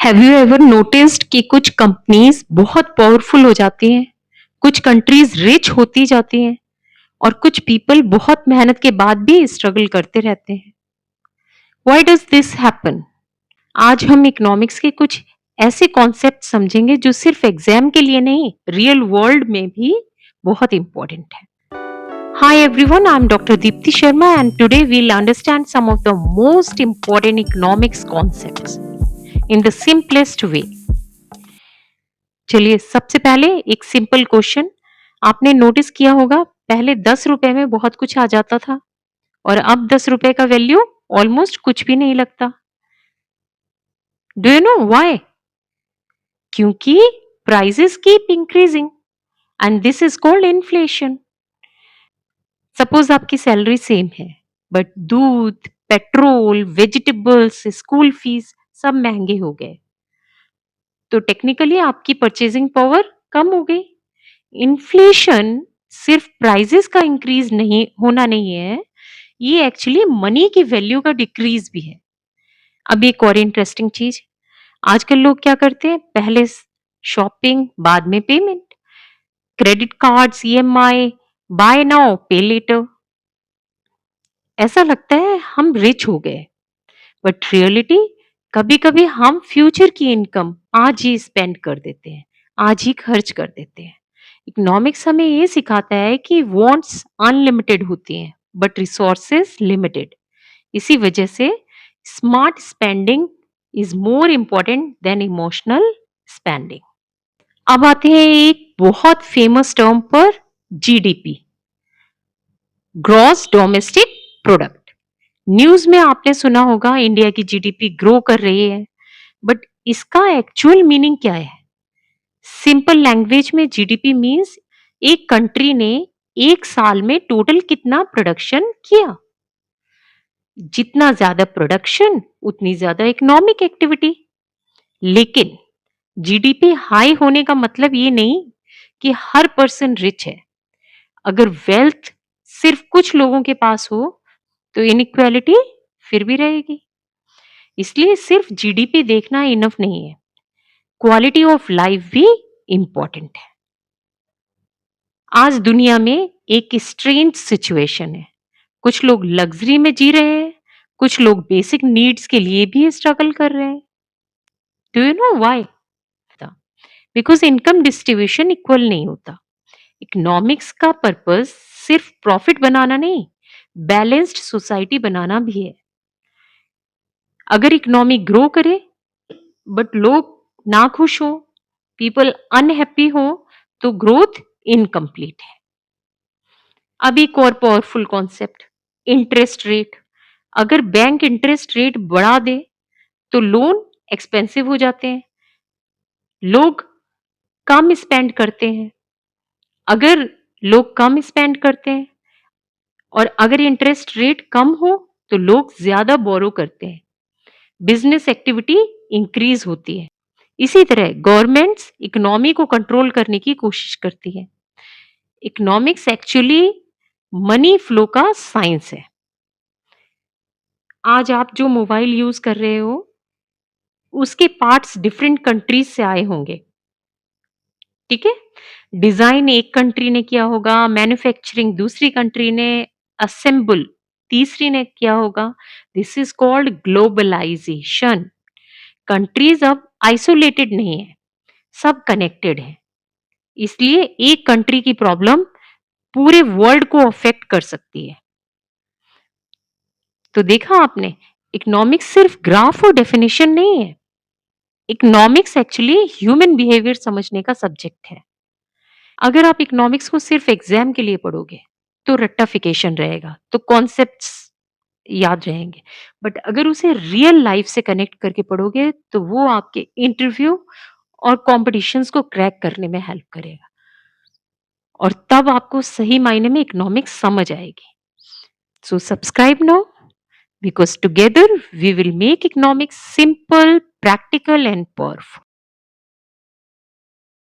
Have you ever noticed कि कुछ companies बहुत पावरफुल हो जाती हैं, कुछ कंट्रीज रिच होती जाती हैं और कुछ पीपल बहुत मेहनत के बाद भी स्ट्रगल करते रहते हैं। Why does this happen? आज हम इकोनॉमिक्स के कुछ ऐसे कॉन्सेप्ट समझेंगे जो सिर्फ एग्जाम के लिए नहीं, रियल वर्ल्ड में भी बहुत इंपॉर्टेंट है। Hi everyone, I'm Dr. Deepti Sharma and today we'll understand some of the most important economics concepts in the simplest way. चलिए सबसे पहले एक सिंपल क्वेश्चन। आपने नोटिस किया होगा पहले 10 रुपए में बहुत कुछ आ जाता था और अब 10 रुपए का वैल्यू ऑलमोस्ट कुछ भी नहीं लगता। Do you know why? क्योंकि prices keep increasing and this is called inflation. Suppose आपकी सैलरी सेम है बट दूध, पेट्रोल, वेजिटेबल्स, स्कूल फीस सब महंगे हो गए, तो टेक्निकली आपकी परचेजिंग पावर कम हो गई। इन्फ्लेशन सिर्फ प्राइसेस का इंक्रीज नहीं होना नहीं है, ये एक्चुअली मनी की वैल्यू का डिक्रीज भी है। अब एक और इंटरेस्टिंग चीज, आजकल लोग क्या करते हैं, पहले शॉपिंग बाद में payment, credit cards, EMI, buy now pay later. ऐसा लगता है हम रिच हो गए, बट रियलिटी कभी कभी हम फ्यूचर की इनकम आज ही स्पेंड कर देते हैं, आज ही खर्च कर देते हैं। इकोनॉमिक्स हमें ये सिखाता है कि वांट्स अनलिमिटेड होती हैं बट रिसोर्सेस लिमिटेड। इसी वजह से smart spending is more important then emotional spending. अब आते हैं एक बहुत फेमस टर्म पर, GDP, gross domestic product. News में आपने सुना होगा इंडिया की जीडीपी ग्रो कर रही है, बट इसका एक्चुअल मीनिंग क्या है? सिंपल लैंग्वेज में जीडीपी मींस एक कंट्री ने एक साल में टोटल कितना प्रोडक्शन किया। जितना ज्यादा प्रोडक्शन उतनी ज्यादा इकोनॉमिक एक्टिविटी। लेकिन जीडीपी हाई होने का मतलब ये नहीं कि हर पर्सन रिच है। अगर वेल्थ सिर्फ कुछ लोगों के पास हो तो इनइक्वालिटी फिर भी रहेगी। इसलिए सिर्फ जीडीपी देखना इनफ नहीं है, क्वालिटी ऑफ लाइफ भी इंपॉर्टेंट है। आज दुनिया में एक स्ट्रेंज सिचुएशन है, कुछ लोग लग्जरी में जी रहे हैं, कुछ लोग बेसिक नीड्स के लिए भी स्ट्रगल कर रहे हैं। Do you know why? Because income distribution equal नहीं होता। इकोनॉमिक्स का पर्पस सिर्फ प्रॉफिट बनाना नहीं, बैलेंस्ड सोसाइटी बनाना भी है। अगर इकोनॉमी ग्रो करे बट लोग ना खुश हो, पीपल अनहैप्पी हो, तो ग्रोथ इनकम्प्लीट है। अब एक और पावरफुल कॉन्सेप्ट, इंटरेस्ट रेट। अगर बैंक इंटरेस्ट रेट बढ़ा दे तो लोन एक्सपेंसिव हो जाते हैं, लोग कम स्पेंड करते हैं। अगर लोग कम स्पेंड करते हैं और अगर इंटरेस्ट रेट कम हो तो लोग ज्यादा बोरो करते हैं, बिजनेस एक्टिविटी इंक्रीज होती है। इसी तरह गवर्नमेंट्स इकोनॉमी को कंट्रोल करने की कोशिश करती है। इकोनॉमिक्स एक्चुअली मनी फ्लो का साइंस है। आज आप जो मोबाइल यूज कर रहे हो उसके पार्ट्स डिफरेंट कंट्रीज से आए होंगे, ठीक है? डिजाइन एक कंट्री ने किया होगा, मैन्युफैक्चरिंग दूसरी कंट्री ने, असेंबल तीसरी ने किया होगा। This is called globalisation. Countries अब आइसोलेटेड नहीं है, सब कनेक्टेड है। इसलिए एक कंट्री की प्रॉब्लम पूरे वर्ल्ड को अफेक्ट कर सकती है। तो देखा आपने, इकोनॉमिक्स सिर्फ ग्राफ और डेफिनेशन नहीं है। इकोनॉमिक्स एक्चुअली ह्यूमन बिहेवियर समझने का सब्जेक्ट है। अगर आप इकोनॉमिक्स को सिर्फ एग्जाम के लिए पढ़ोगे तो रट्टाफिकेशन रहेगा, तो कॉन्सेप्ट्स याद रहेंगे। बट अगर उसे रियल लाइफ से कनेक्ट करके पढ़ोगे तो वो आपके इंटरव्यू और कॉम्पिटिशन्स को क्रैक करने में हेल्प करेगा और तब आपको सही मायने में इकोनॉमिक्स समझ आएगी। So subscribe now, because together we will make economics simple, practical and powerful.